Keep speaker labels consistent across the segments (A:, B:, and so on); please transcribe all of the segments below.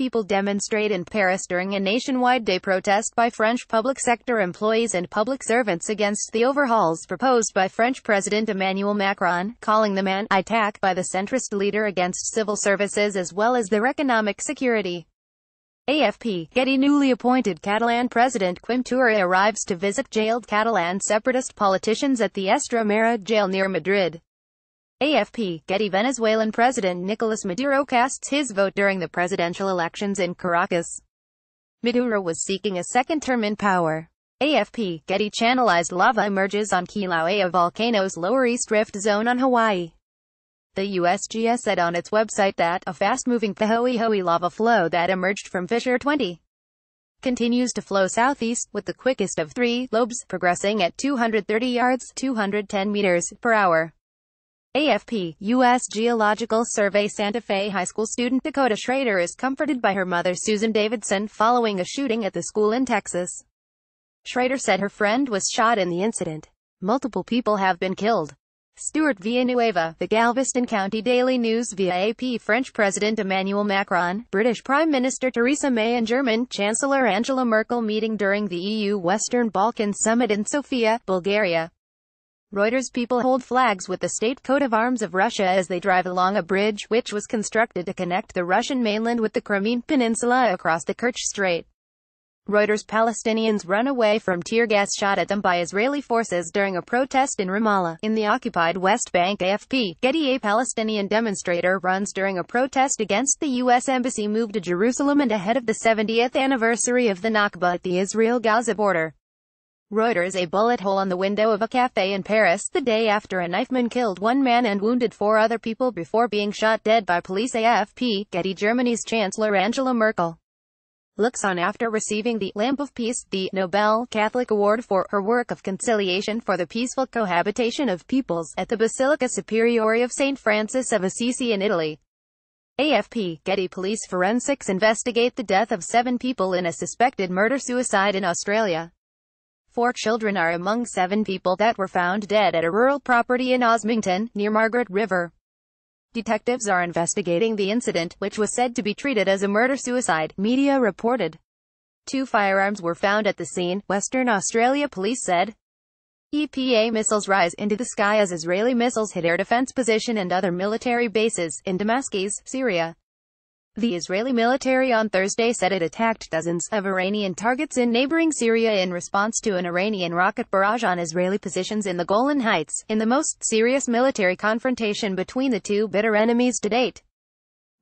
A: people demonstrate in Paris during a nationwide day protest by French public sector employees and public servants against the overhauls proposed by French President Emmanuel Macron, calling them an attack by the centrist leader against civil services as well as their economic security. AFP, Getty. Newly appointed Catalan President Quim Torra arrives to visit jailed Catalan separatist politicians at the Estremera jail near Madrid. AFP, Getty. Venezuelan President Nicolas Maduro casts his vote during the presidential elections in Caracas. Maduro was seeking a second term in power. AFP, Getty. Channelized lava emerges on Kilauea volcano's lower East Rift zone on Hawaii. The USGS said on its website that a fast-moving Pahoehoe lava flow that emerged from Fissure 20 continues to flow southeast, with the quickest of three lobes progressing at 230 yards (210 meters) per hour. AFP, U.S. Geological Survey. Santa Fe High School student Dakota Schrader is comforted by her mother Susan Davidson following a shooting at the school in Texas. Schrader said her friend was shot in the incident. Multiple people have been killed. Stuart Villanueva, The Galveston County Daily News via AP. French President Emmanuel Macron, British Prime Minister Theresa May and German Chancellor Angela Merkel meeting during the EU Western Balkans Summit in Sofia, Bulgaria. Reuters. People hold flags with the state coat of arms of Russia as they drive along a bridge, which was constructed to connect the Russian mainland with the Crimean Peninsula across the Kerch Strait. Reuters. Palestinians run away from tear gas shot at them by Israeli forces during a protest in Ramallah, in the occupied West Bank. AFP, Getty. A Palestinian demonstrator runs during a protest against the U.S. Embassy move to Jerusalem and ahead of the 70th anniversary of the Nakba at the Israel-Gaza border. Reuters. A bullet hole on the window of a cafe in Paris the day after a knifeman killed one man and wounded four other people before being shot dead by police. AFP, Getty. Germany's Chancellor Angela Merkel looks on after receiving the Lamp of Peace, the Nobel Catholic Award for her work of conciliation for the peaceful cohabitation of peoples, at the Basilica Superiore of St. Francis of Assisi in Italy. AFP, Getty. Police forensics investigate the death of 7 people in a suspected murder-suicide in Australia. 4 children are among 7 people that were found dead at a rural property in Osmington, near Margaret River. Detectives are investigating the incident, which was said to be treated as a murder-suicide, media reported. 2 firearms were found at the scene, Western Australia police said. EPA missiles rise into the sky as Israeli missiles hit air defense position and other military bases, in Damascus, Syria. The Israeli military on Thursday said it attacked dozens of Iranian targets in neighboring Syria in response to an Iranian rocket barrage on Israeli positions in the Golan Heights, in the most serious military confrontation between the two bitter enemies to date.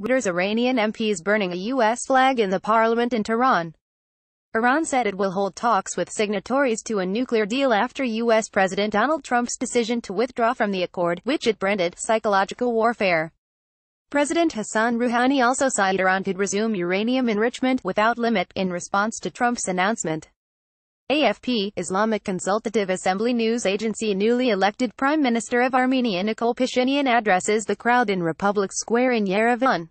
A: Reuters. Iranian MPs burning a U.S. flag in the parliament in Tehran. Iran said it will hold talks with signatories to a nuclear deal after U.S. President Donald Trump's decision to withdraw from the accord, which it branded psychological warfare. President Hassan Rouhani also said Iran could resume uranium enrichment without limit, in response to Trump's announcement. AFP, Islamic Consultative Assembly news agency. Newly elected Prime Minister of Armenia Nikol Pashinyan addresses the crowd in Republic Square in Yerevan.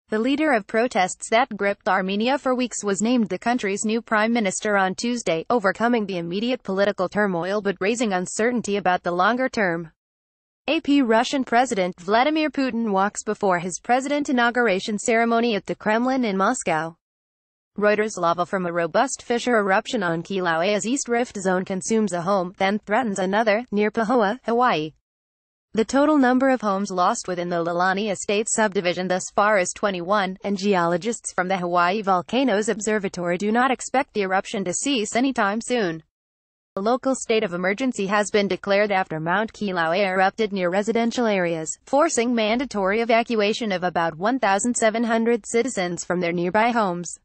A: The leader of protests that gripped Armenia for weeks was named the country's new prime minister on Tuesday, overcoming the immediate political turmoil but raising uncertainty about the longer term. AP. Russian President Vladimir Putin walks before his president inauguration ceremony at the Kremlin in Moscow. Reuters. Lava from a robust fissure eruption on Kilauea's East Rift zone consumes a home, then threatens another, near Pahoa, Hawaii. The total number of homes lost within the Lalani Estate subdivision thus far is 21, and geologists from the Hawaii Volcanoes Observatory do not expect the eruption to cease anytime soon. A local state of emergency has been declared after Mount Kilauea erupted near residential areas, forcing mandatory evacuation of about 1,700 citizens from their nearby homes.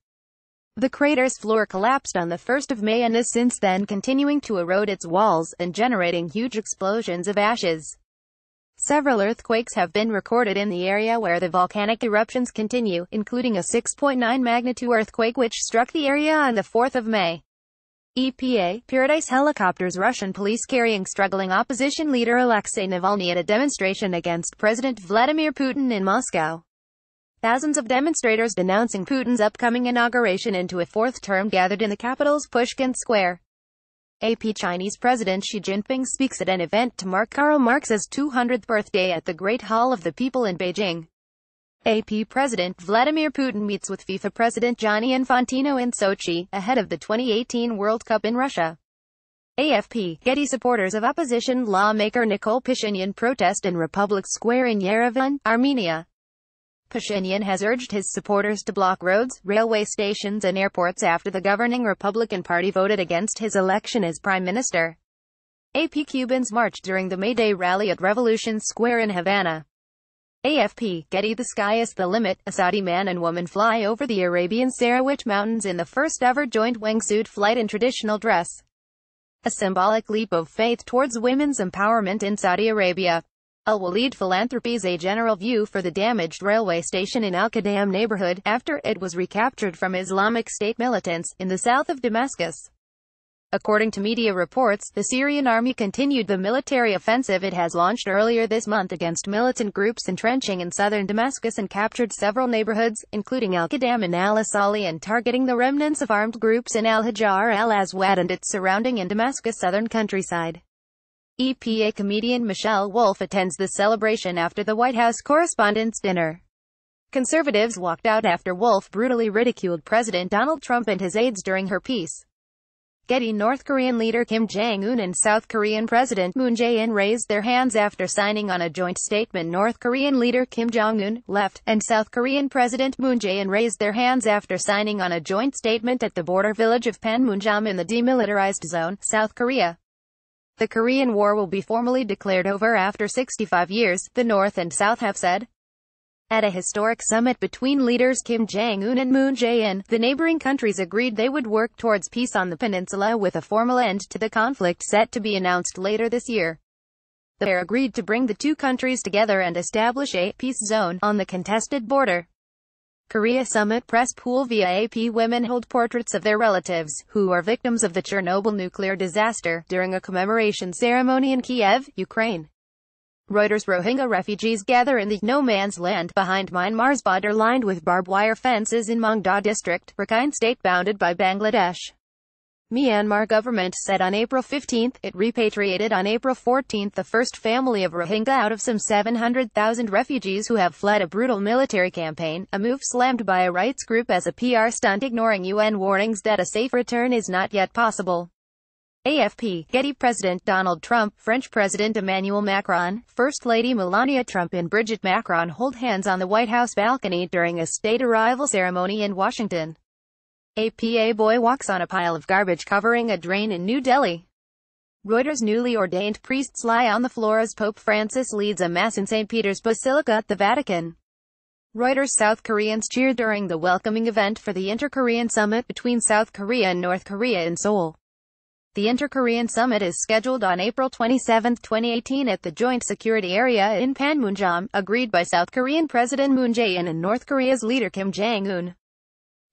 A: The crater's floor collapsed on the 1st of May and is since then continuing to erode its walls, and generating huge explosions of ashes. Several earthquakes have been recorded in the area where the volcanic eruptions continue, including a 6.9 magnitude earthquake which struck the area on the 4th of May. EPA, Paradise helicopters. Russian police carrying struggling opposition leader Alexei Navalny at a demonstration against President Vladimir Putin in Moscow. Thousands of demonstrators denouncing Putin's upcoming inauguration into a 4th term gathered in the capital's Pushkin Square. AP. Chinese President Xi Jinping speaks at an event to mark Karl Marx's 200th birthday at the Great Hall of the People in Beijing. AP President Vladimir Putin meets with FIFA President Gianni Infantino in Sochi, ahead of the 2018 World Cup in Russia. AFP, Getty. Supporters of opposition lawmaker Nikol Pashinyan protest in Republic Square in Yerevan, Armenia. Pashinyan has urged his supporters to block roads, railway stations and airports after the governing Republican Party voted against his election as prime minister. AP. Cubans marched during the May Day rally at Revolution Square in Havana. AFP, Getty. The sky is the limit. A Saudi man and woman fly over the Arabian Sarawak Mountains in the first-ever joint wingsuit flight in traditional dress. A symbolic leap of faith towards women's empowerment in Saudi Arabia. Al-Walid Philanthropies. A general view for the damaged railway station in Al-Qadam neighborhood, after it was recaptured from Islamic State militants, in the south of Damascus. According to media reports, the Syrian army continued the military offensive it has launched earlier this month against militant groups entrenching in southern Damascus and captured several neighborhoods, including Al-Qadam and Al-Asali, and targeting the remnants of armed groups in Al-Hajar al-Aswad and its surrounding in Damascus' southern countryside. EPA comedian Michelle Wolf attends the celebration after the White House Correspondents' Dinner. Conservatives walked out after Wolf brutally ridiculed President Donald Trump and his aides during her piece. Getty. North Korean leader Kim Jong-un and South Korean President Moon Jae-in raised their hands after signing on a joint statement. North Korean leader Kim Jong-un, left, and South Korean President Moon Jae-in raised their hands after signing on a joint statement at the border village of Panmunjom in the demilitarized zone, South Korea. The Korean War will be formally declared over after 65 years, the North and South have said. At a historic summit between leaders Kim Jong-un and Moon Jae-in, the neighboring countries agreed they would work towards peace on the peninsula with a formal end to the conflict set to be announced later this year. The pair agreed to bring the two countries together and establish a peace zone on the contested border. Korea Summit press pool via AP. Women hold portraits of their relatives, who are victims of the Chernobyl nuclear disaster, during a commemoration ceremony in Kiev, Ukraine. Reuters. Rohingya refugees gather in the no-man's land behind Myanmar's border lined with barbed wire fences in Mongda district, Rakhine state bounded by Bangladesh. Myanmar government said on April 15 it repatriated on April 14 the first family of Rohingya out of some 700,000 refugees who have fled a brutal military campaign, a move slammed by a rights group as a PR stunt, ignoring UN warnings that a safe return is not yet possible. AFP, Getty. President Donald Trump, French President Emmanuel Macron, First Lady Melania Trump and Brigitte Macron hold hands on the White House balcony during a state arrival ceremony in Washington. A boy walks on a pile of garbage covering a drain in New Delhi. Reuters. Newly ordained priests lie on the floor as Pope Francis leads a mass in St. Peter's Basilica at the Vatican. Reuters. South Koreans cheer during the welcoming event for the Inter-Korean Summit between South Korea and North Korea in Seoul. The Inter-Korean Summit is scheduled on April 27, 2018 at the Joint Security Area in Panmunjom, agreed by South Korean President Moon Jae-in and North Korea's leader Kim Jong-un.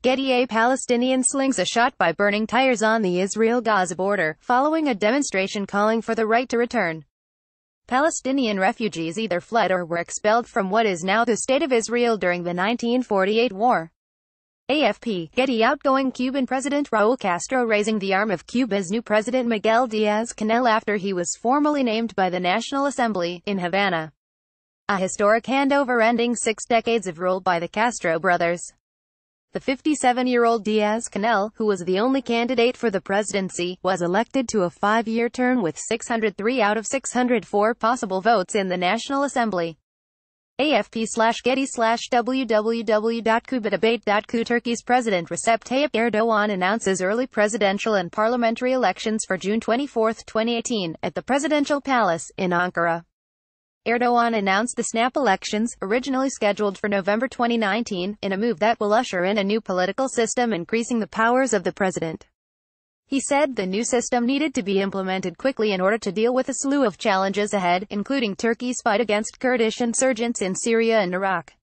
A: Getty. A Palestinian slings a shot by burning tires on the Israel-Gaza border, following a demonstration calling for the right to return. Palestinian refugees either fled or were expelled from what is now the State of Israel during the 1948 war. AFP, Getty. Outgoing Cuban President Raúl Castro raising the arm of Cuba's new president Miguel Díaz-Canel after he was formally named by the National Assembly, in Havana. A historic handover ending 6 decades of rule by the Castro brothers. The 57-year-old Díaz-Canel, who was the only candidate for the presidency, was elected to a 5-year term with 603 out of 604 possible votes in the National Assembly. AFP/Getty/www.kubadebate.cu. Turkey's President Recep Tayyip Erdoğan announces early presidential and parliamentary elections for June 24, 2018, at the Presidential Palace, in Ankara. Erdoğan announced the snap elections, originally scheduled for November 2019, in a move that will usher in a new political system increasing the powers of the president. He said the new system needed to be implemented quickly in order to deal with a slew of challenges ahead, including Turkey's fight against Kurdish insurgents in Syria and Iraq.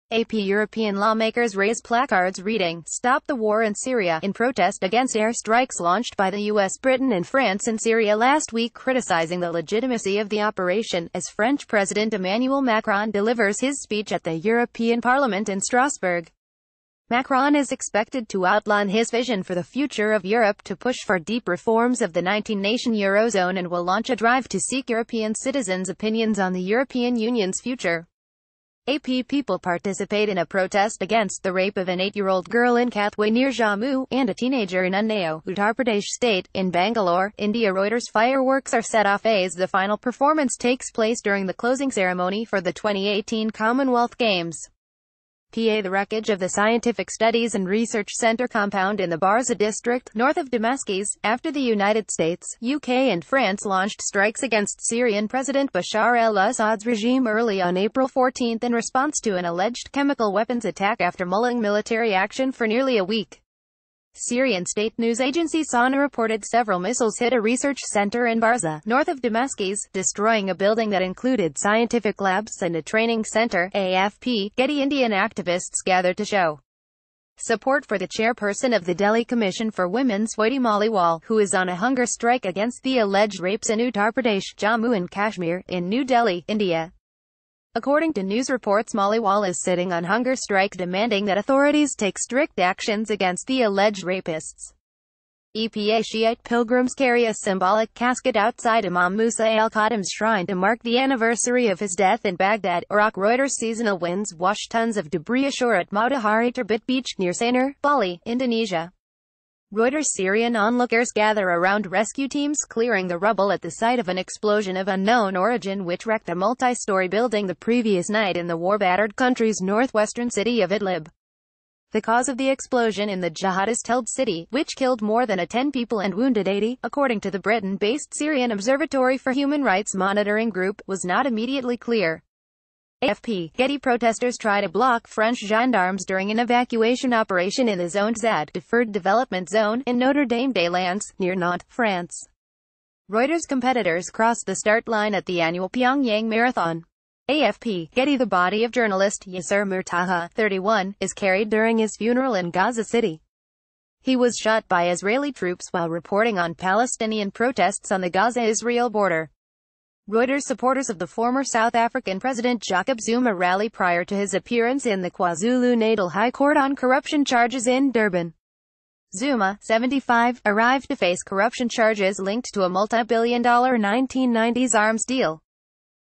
A: AP. European lawmakers raise placards reading, "Stop the War in Syria," in protest against airstrikes launched by the US, Britain and France in Syria last week, criticizing the legitimacy of the operation, as French President Emmanuel Macron delivers his speech at the European Parliament in Strasbourg. Macron is expected to outline his vision for the future of Europe, to push for deep reforms of the 19-nation Eurozone, and will launch a drive to seek European citizens' opinions on the European Union's future. AP people participate in a protest against the rape of an 8-year-old girl in Kathway near Jammu, and a teenager in Unnao, Uttar Pradesh state, in Bangalore, India. Reuters. Fireworks are set off as the final performance takes place during the closing ceremony for the 2018 Commonwealth Games. The wreckage of the Scientific Studies and Research Center compound in the Barza district, north of Damascus, after the United States, UK and France launched strikes against Syrian President Bashar al-Assad's regime early on April 14 in response to an alleged chemical weapons attack after mulling military action for nearly a week. Syrian state news agency SANA reported several missiles hit a research center in Barza, north of Damascus, destroying a building that included scientific labs and a training center. AFP. Getty. Indian activists gathered to show support for the chairperson of the Delhi Commission for Women Swati Maliwal, who is on a hunger strike against the alleged rapes in Uttar Pradesh, Jammu and Kashmir, in New Delhi, India. According to news reports, Maliwal is sitting on hunger strike demanding that authorities take strict actions against the alleged rapists. EPA. Shiite pilgrims carry a symbolic casket outside Imam Musa al-Khatam's shrine to mark the anniversary of his death in Baghdad, Iraq. Reuters. Seasonal winds wash tons of debris ashore at Matahari Turbit Beach, near Sanur, Bali, Indonesia. Reuters. Syrian onlookers gather around rescue teams clearing the rubble at the site of an explosion of unknown origin which wrecked a multi-story building the previous night in the war-battered country's northwestern city of Idlib. The cause of the explosion in the jihadist-held city, which killed more than 10 people and wounded 80, according to the Britain-based Syrian Observatory for Human Rights Monitoring Group, was not immediately clear. AFP. Getty. Protesters try to block French gendarmes during an evacuation operation in the Zone Z Deferred Development Zone in Notre-Dame-des-Landes, near Nantes, France. Reuters. Competitors cross the start line at the annual Pyongyang Marathon. AFP. Getty. The body of journalist Yasser Murtaha, 31, is carried during his funeral in Gaza City. He was shot by Israeli troops while reporting on Palestinian protests on the Gaza-Israel border. Reuters. Supporters of the former South African President Jacob Zuma rally prior to his appearance in the KwaZulu-Natal High Court on corruption charges in Durban. Zuma, 75, arrived to face corruption charges linked to a multi-billion-dollar 1990s arms deal.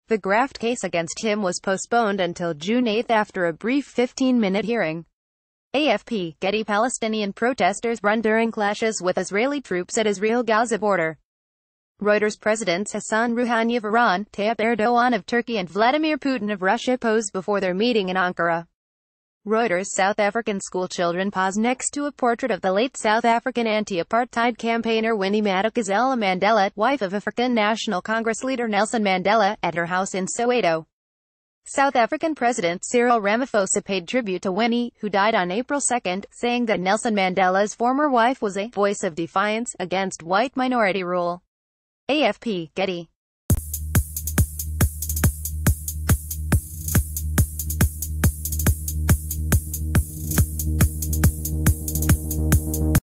A: The graft case against him was postponed until June 8 after a brief 15-minute hearing. AFP. Getty. Palestinian protesters run during clashes with Israeli troops at Israel-Gaza border. Reuters. Presidents Hassan Rouhani of Iran, Tayyip Erdogan of Turkey and Vladimir Putin of Russia pose before their meeting in Ankara. Reuters. South African schoolchildren pause next to a portrait of the late South African anti-apartheid campaigner Winnie Madikizela Mandela, wife of African National Congress leader Nelson Mandela, at her house in Soweto. South African President Cyril Ramaphosa paid tribute to Winnie, who died on April 2, saying that Nelson Mandela's former wife was a voice of defiance against white minority rule. AFP. Getty.